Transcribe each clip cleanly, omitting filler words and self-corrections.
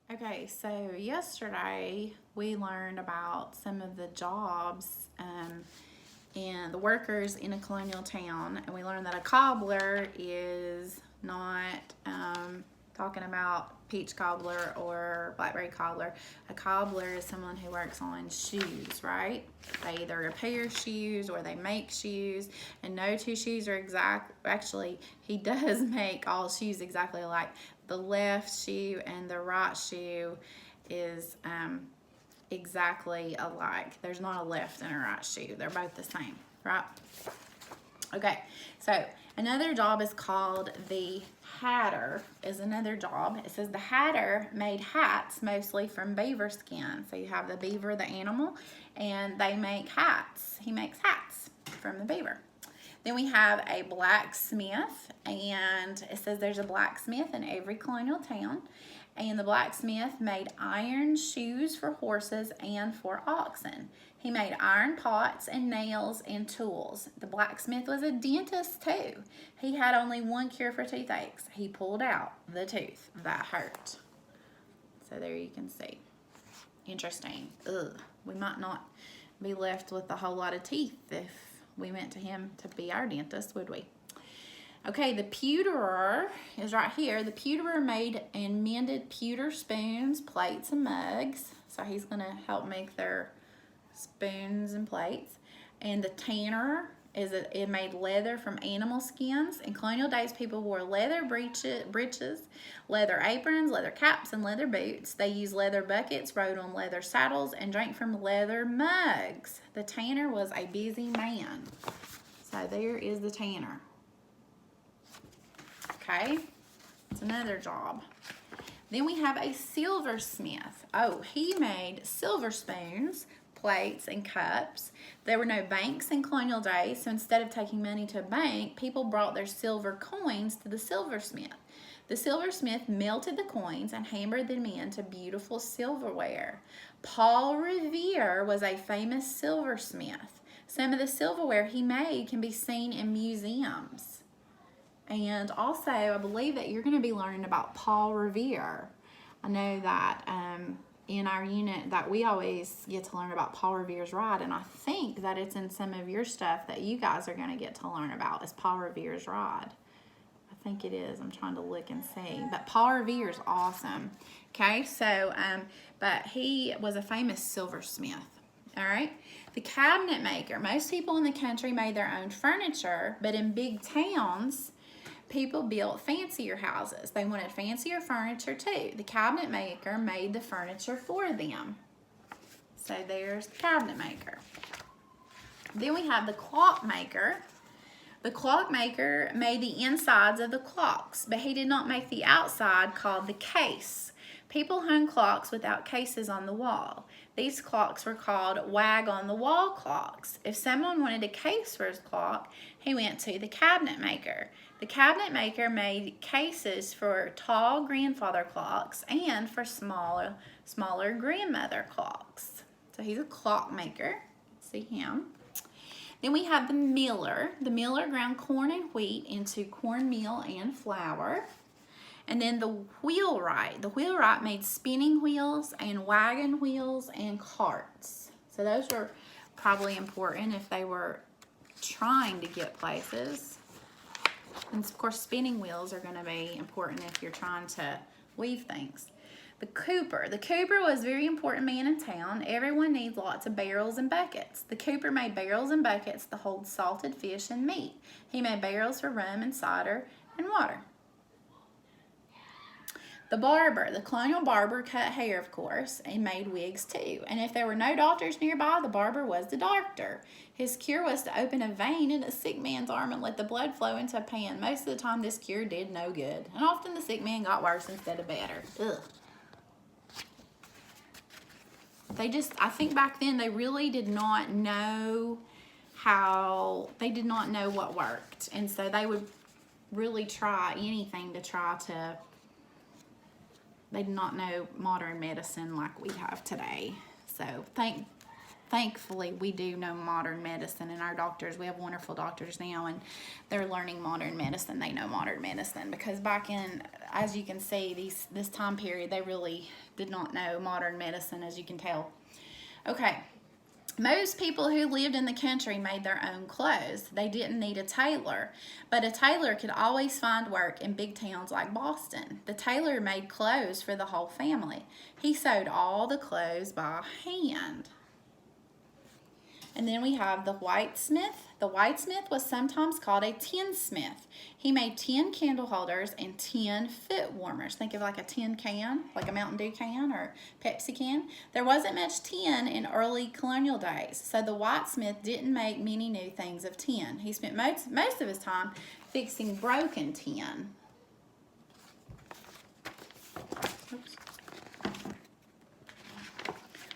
Okay, so yesterday we learned about some of the jobs and the workers in a colonial town, and we learned that a cobbler is not talking about peach cobbler or blackberry cobbler. A cobbler is someone who works on shoes, right? They either repair shoes or they make shoes, and no two shoes are exact. Actually, he does make all shoes exactly alike. The left shoe and the right shoe is exactly alike. There's not a left and a right shoe. They're both the same, right? Okay, so another job is called the hatter is another job. It says the hatter made hats mostly from beaver skin. So you have the beaver, the animal, and they make hats. He makes hats from the beaver. Then we have a blacksmith, and it says there's a blacksmith in every colonial town. And the blacksmith made iron shoes for horses and for oxen. He made iron pots and nails and tools. The blacksmith was a dentist too. He had only one cure for toothaches. He pulled out the tooth that hurt. So there you can see. Interesting. Ugh. We might not be left with a whole lot of teeth if we went to him to be our dentist, would we? Okay, the pewterer is right here. The pewterer made and mended pewter spoons, plates, and mugs. So he's going to help make their spoons and plates. And the tanner it made leather from animal skins. In colonial days, people wore leather breeches, leather aprons, leather caps, and leather boots. They used leather buckets, rode on leather saddles, and drank from leather mugs. The tanner was a busy man. So there is the tanner. Okay, it's another job. Then we have a silversmith. Oh, he made silver spoons, plates, and cups. There were no banks in colonial days, so instead of taking money to a bank, people brought their silver coins to the silversmith. The silversmith melted the coins and hammered them into beautiful silverware. Paul Revere was a famous silversmith. Some of the silverware he made can be seen in museums. And also, I believe that you're going to be learning about Paul Revere. I know that in our unit that we always get to learn about Paul Revere's ride, and I think that it's in some of your stuff that you guys are going to get to learn about is Paul Revere's ride. I think it is. I'm trying to look and see. But Paul Revere is awesome. Okay, so, but he was a famous silversmith. All right. The cabinet maker. Most people in the country made their own furniture, but in big towns, people built fancier houses. They wanted fancier furniture too. The cabinet maker made the furniture for them. So there's the cabinet maker. Then we have the clock maker. The clock maker made the insides of the clocks, but he did not make the outside, called the case. People hung clocks without cases on the wall. These clocks were called wag-on-the-wall clocks. If someone wanted a case for his clock, he went to the cabinet maker. The cabinet maker made cases for tall grandfather clocks and for smaller grandmother clocks. So he's a clock maker. See him. Then we have the miller. The miller ground corn and wheat into cornmeal and flour. And then the wheelwright. The wheelwright made spinning wheels and wagon wheels and carts. So those were probably important if they were trying to get places. And of course, spinning wheels are going to be important if you're trying to weave things. The cooper. The cooper was a very important man in town. Everyone needs lots of barrels and buckets. The cooper made barrels and buckets to hold salted fish and meat. He made barrels for rum and cider and water. The barber. The colonial barber cut hair, of course, and made wigs too. And if there were no doctors nearby, the barber was the doctor. His cure was to open a vein in a sick man's arm and let the blood flow into a pan. Most of the time, this cure did no good. And often the sick man got worse instead of better. Ugh. I think back then, they really did not know they did not know what worked. And so they would really try anything to they did not know modern medicine like we have today. So thankfully, we do know modern medicine, and our doctors, we have wonderful doctors now, and they're learning modern medicine. They know modern medicine because back in, as you can see, this time period, they really did not know modern medicine, as you can tell. Okay. Most people who lived in the country made their own clothes. They didn't need a tailor, but a tailor could always find work in big towns like Boston. The tailor made clothes for the whole family. He sewed all the clothes by hand. And then we have the whitesmith. The whitesmith was sometimes called a tinsmith. He made tin candle holders and tin foot warmers. Think of like a tin can, like a Mountain Dew can or Pepsi can. There wasn't much tin in early colonial days, so the whitesmith didn't make many new things of tin. He spent most of his time fixing broken tin. Oops.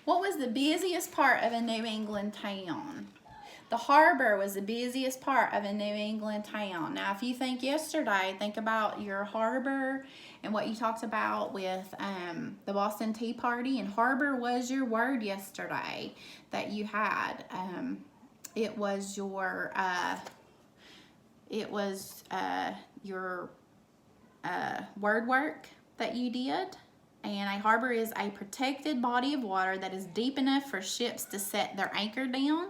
What was the busiest part of a New England town? The harbor was the busiest part of a New England town. Now, if you think yesterday, think about your harbor and what you talked about with the Boston Tea Party. And harbor was your word yesterday that you had. It was your word work that you did. And a harbor is a protected body of water that is deep enough for ships to set their anchor down.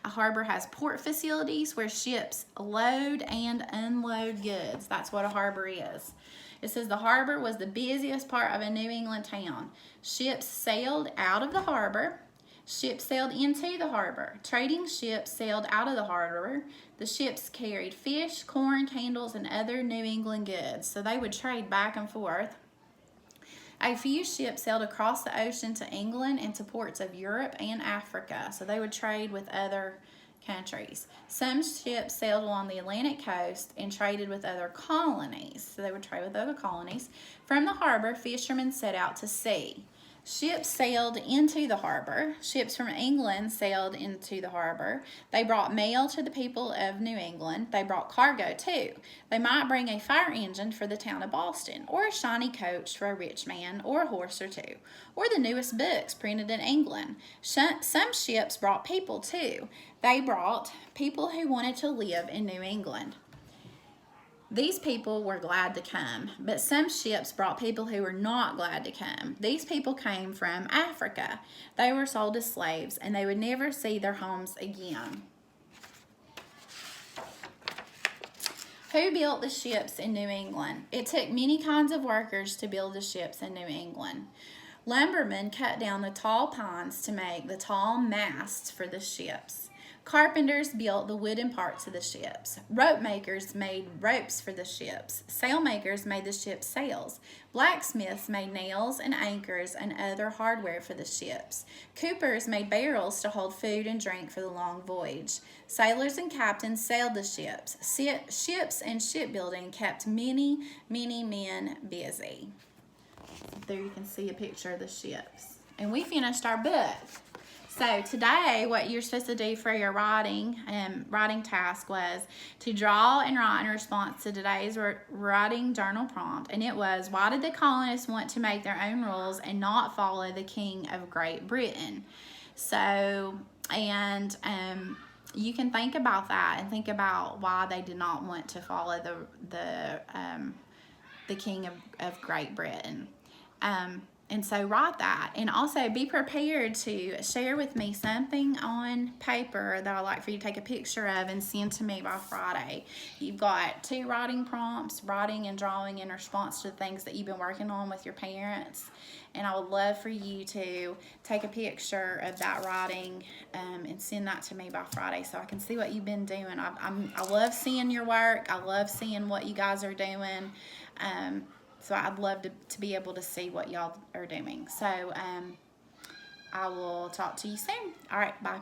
A harbor has port facilities where ships load and unload goods. That's what a harbor is. It says the harbor was the busiest part of a New England town. Ships sailed out of the harbor. Ships sailed into the harbor. Trading ships sailed out of the harbor. The ships carried fish, corn, candles, and other New England goods. So they would trade back and forth. A few ships sailed across the ocean to England and to ports of Europe and Africa. So they would trade with other countries. Some ships sailed along the Atlantic coast and traded with other colonies. So they would trade with other colonies. From the harbor, fishermen set out to sea. Ships sailed into the harbor. Ships from England sailed into the harbor. They brought mail to the people of New England. They brought cargo too. They might bring a fire engine for the town of Boston, or a shiny coach for a rich man, or a horse or two, or the newest books printed in England. Some ships brought people too. They brought people who wanted to live in New England. These people were glad to come, but some ships brought people who were not glad to come. These people came from Africa. They were sold as slaves, and they would never see their homes again. Who built the ships in New England? It took many kinds of workers to build the ships in New England. Lumbermen cut down the tall pines to make the tall masts for the ships. Carpenters built the wooden parts of the ships. Rope makers made ropes for the ships. Sail makers made the ship's sails. Blacksmiths made nails and anchors and other hardware for the ships. Coopers made barrels to hold food and drink for the long voyage. Sailors and captains sailed the ships. Ships and shipbuilding kept many, many men busy. There you can see a picture of the ships. And we finished our book. So today, what you're supposed to do for your writing task was to draw and write in response to today's writing journal prompt. And it was, why did the colonists want to make their own rules and not follow the King of Great Britain? So, and you can think about that and think about why they did not want to follow the King of Great Britain. And so write that, and also be prepared to share with me something on paper that I'd like for you to take a picture of and send to me by Friday. You've got 2 writing prompts, writing and drawing in response to the things that you've been working on with your parents. And I would love for you to take a picture of that writing and send that to me by Friday so I can see what you've been doing. I love seeing your work. I love seeing what you guys are doing. So I'd love to be able to see what y'all are doing. So I will talk to you soon. All right, bye.